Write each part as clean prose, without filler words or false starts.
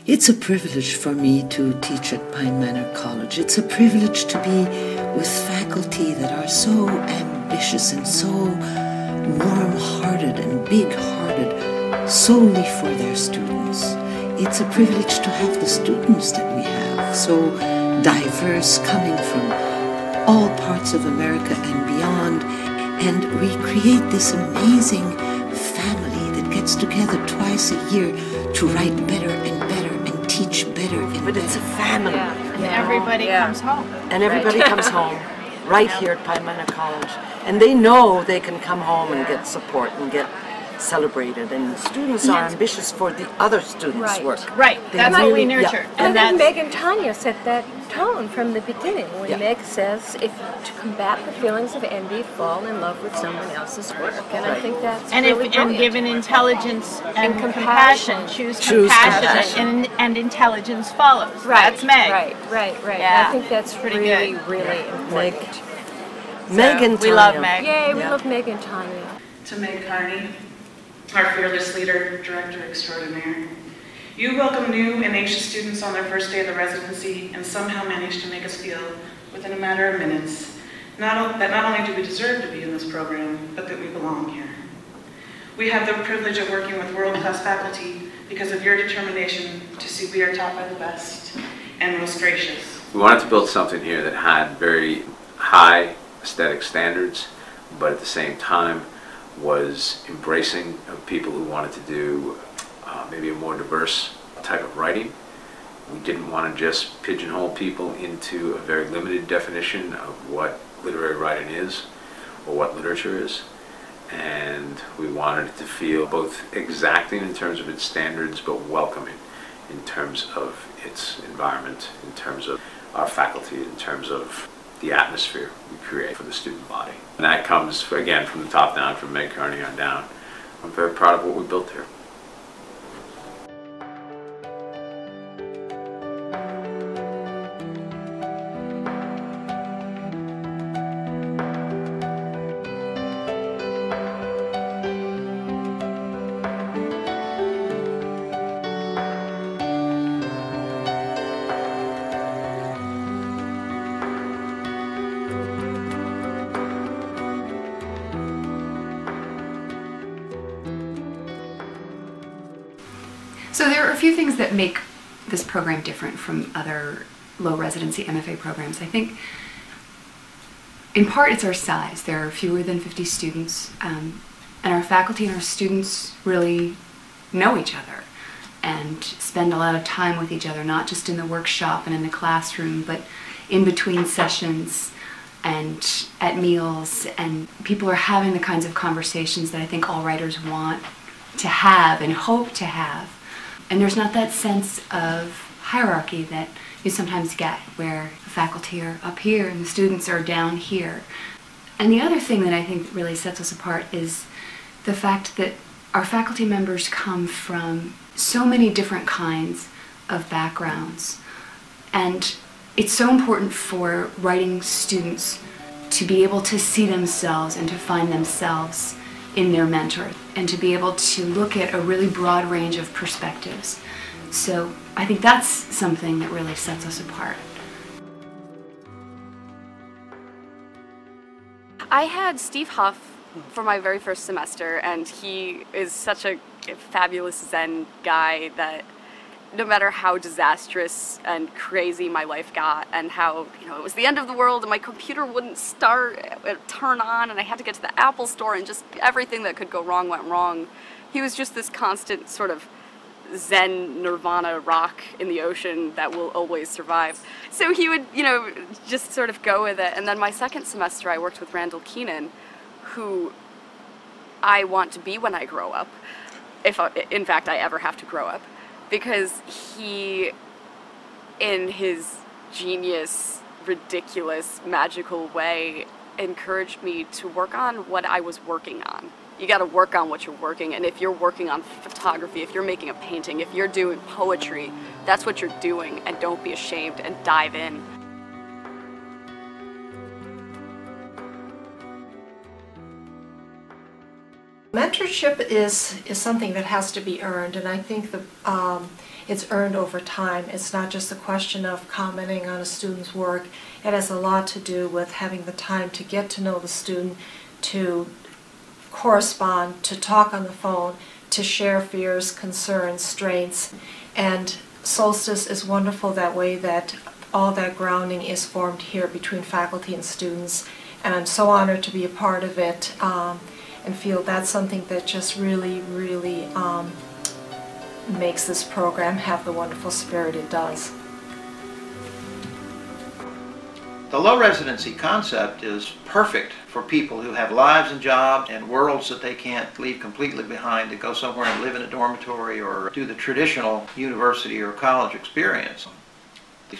It's a privilege for me to teach at Pine Manor College. It's a privilege to be with faculty that are so ambitious and so warm-hearted and big-hearted solely for their students. It's a privilege to have the students that we have, so diverse, coming from all parts of America and beyond, and we create this amazing family that gets together twice a year to write better and better and teach better and better. But it's a family. And everybody comes home. And everybody comes home right here at Pine Manor College. And they know they can come home and get support and get celebrated. And students are ambitious for the other students' work. Right, that's what we nurture. And I think Meg and Tanya set that tone from the beginning when Meg says, if to combat the feelings of envy, fall in love with someone else's work. And I think that's really brilliant. And given intelligence and compassion, choose compassion and intelligence follows. Right, that's Meg. Right. Yeah. I think that's really important. Meg and Tanya. We love Meg. Yay, we love Meg and Tanya. To Meg Carney, our fearless leader, director extraordinaire. You welcome new and anxious students on their first day of the residency and somehow manage to make us feel, within a matter of minutes, that not only do we deserve to be in this program, but that we belong here. We have the privilege of working with world-class faculty because of your determination to see we are taught by the best and most gracious. We wanted to build something here that had very high aesthetic standards, but at the same time was embracing of people who wanted to do maybe a more diverse type of writing. We didn't want to just pigeonhole people into a very limited definition of what literary writing is or what literature is. And we wanted it to feel both exacting in terms of its standards, but welcoming in terms of its environment, in terms of our faculty, in terms of the atmosphere we create for the student body. And that comes, again, from the top down, from Meg Carney on down. I'm very proud of what we built here. So there are a few things that make this program different from other low residency MFA programs. I think in part it's our size. There are fewer than 50 students, and our faculty and our students really know each other and spend a lot of time with each other, not just in the workshop and in the classroom, but in between sessions and at meals, and people are having the kinds of conversations that I think all writers want to have and hope to have. And there's not that sense of hierarchy that you sometimes get, where the faculty are up here and the students are down here. And the other thing that I think really sets us apart is the fact that our faculty members come from so many different kinds of backgrounds. And it's so important for writing students to be able to see themselves and to find themselves in their mentor, and to be able to look at a really broad range of perspectives. So I think that's something that really sets us apart. I had Steve Huff for my very first semester, and he is such a fabulous Zen guy that no matter how disastrous and crazy my life got, and how, it was the end of the world and my computer wouldn't turn on, and I had to get to the Apple store, and just everything that could go wrong went wrong. He was just this constant sort of Zen nirvana rock in the ocean that will always survive. So he would, just sort of go with it. And then my second semester I worked with Randall Keenan, who I want to be when I grow up, if in fact I ever have to grow up. Because he, in his genius, ridiculous, magical way, encouraged me to work on what I was working on. You gotta work on what you're working, and if you're working on photography, if you're making a painting, if you're doing poetry, that's what you're doing, and don't be ashamed, and dive in. Mentoring mentorship is something that has to be earned, and I think it's earned over time. It's not just a question of commenting on a student's work. It has a lot to do with having the time to get to know the student, to correspond, to talk on the phone, to share fears, concerns, strengths. And Solstice is wonderful that way, that all that grounding is formed here between faculty and students. And I'm so honored to be a part of it, and feel that's something that just really, really makes this program have the wonderful spirit it does. The low residency concept is perfect for people who have lives and jobs and worlds that they can't leave completely behind to go somewhere and live in a dormitory or do the traditional university or college experience.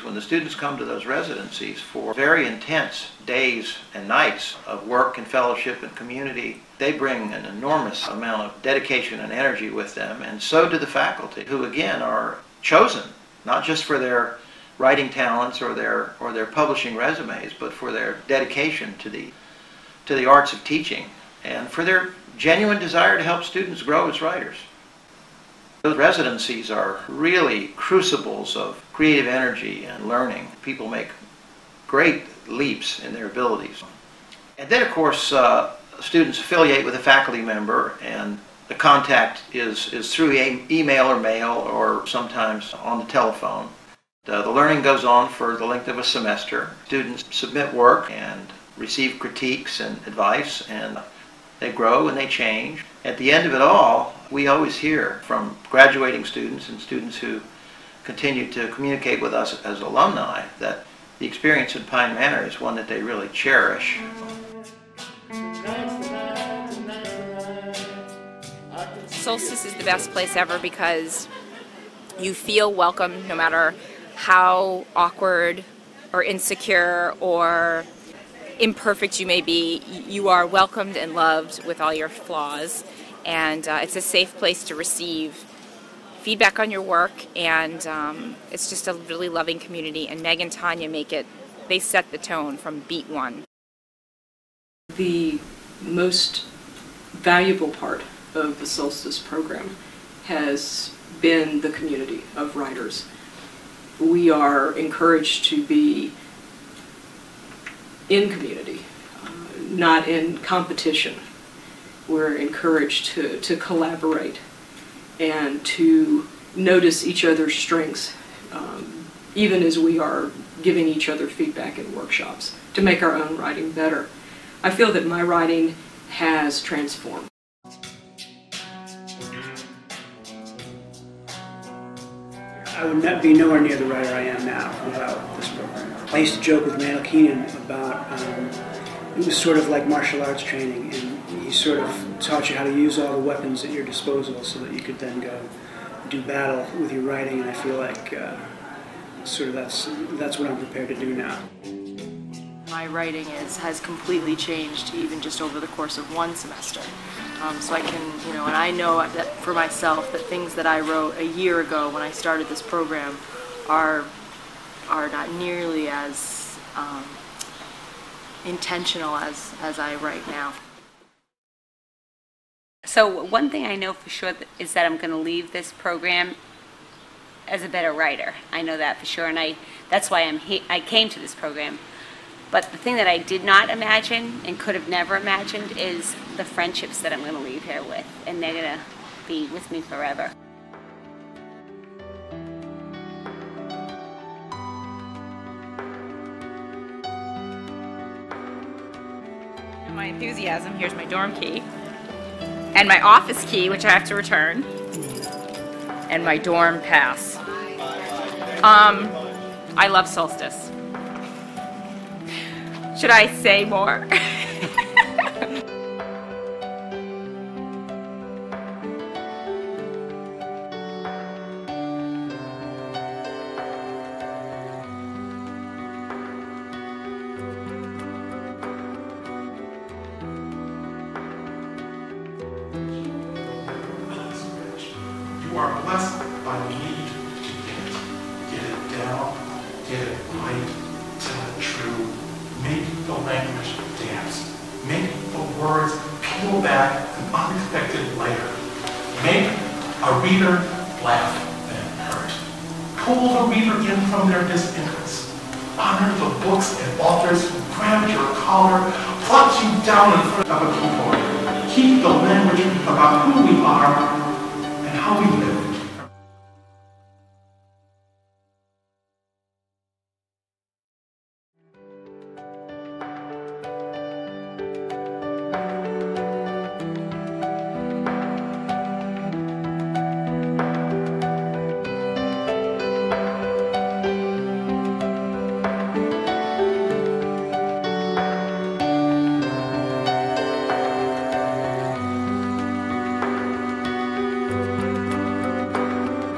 When the students come to those residencies for very intense days and nights of work and fellowship and community, they bring an enormous amount of dedication and energy with them, and so do the faculty, who again are chosen not just for their writing talents or their publishing resumes, but for their dedication to the arts of teaching and for their genuine desire to help students grow as writers. Those residencies are really crucibles of creative energy and learning. People make great leaps in their abilities. And then, of course, students affiliate with a faculty member, and the contact is through email or mail or sometimes on the telephone. The learning goes on for the length of a semester. Students submit work and receive critiques and advice, and they grow and they change. At the end of it all, we always hear from graduating students and students who continue to communicate with us as alumni that the experience in Pine Manor is one that they really cherish. Solstice is the best place ever because you feel welcome no matter how awkward or insecure or imperfect you may be. You are welcomed and loved with all your flaws, and it's a safe place to receive feedback on your work, and it's just a really loving community, and Meg and Tanya they set the tone from beat one. The most valuable part of the Solstice program has been the community of writers. We are encouraged to be in community, not in competition. We're encouraged to collaborate and to notice each other's strengths, even as we are giving each other feedback in workshops to make our own writing better. I feel that my writing has transformed. I would be nowhere near the writer I am now without this program. I used to joke with Randall Keenan about it was sort of like martial arts training, and he sort of taught you how to use all the weapons at your disposal so that you could then go do battle with your writing, and I feel like sort of that's what I'm prepared to do now. My writing has completely changed even just over the course of one semester. So I can, and I know that for myself that things that I wrote a year ago when I started this program are not nearly as intentional as I write now. So one thing I know for sure is that I'm going to leave this program as a better writer. I know that for sure, and that's why I came to this program. But the thing that I did not imagine and could have never imagined is the friendships that I'm going to leave here with, and they're going to be with me forever. My enthusiasm, here's my dorm key, and my office key, which I have to return, and my dorm pass. I love Solstice. Should I say more? You are blessed by the need to get it down, get it right, tell it true, make the language dance, make the words peel back an unexpected layer. Make a reader laugh and hurt. Pull the reader in from their disinterest. Honor the books and authors who grabbed your collar, plucked you down in front of a keyboard. Keep the language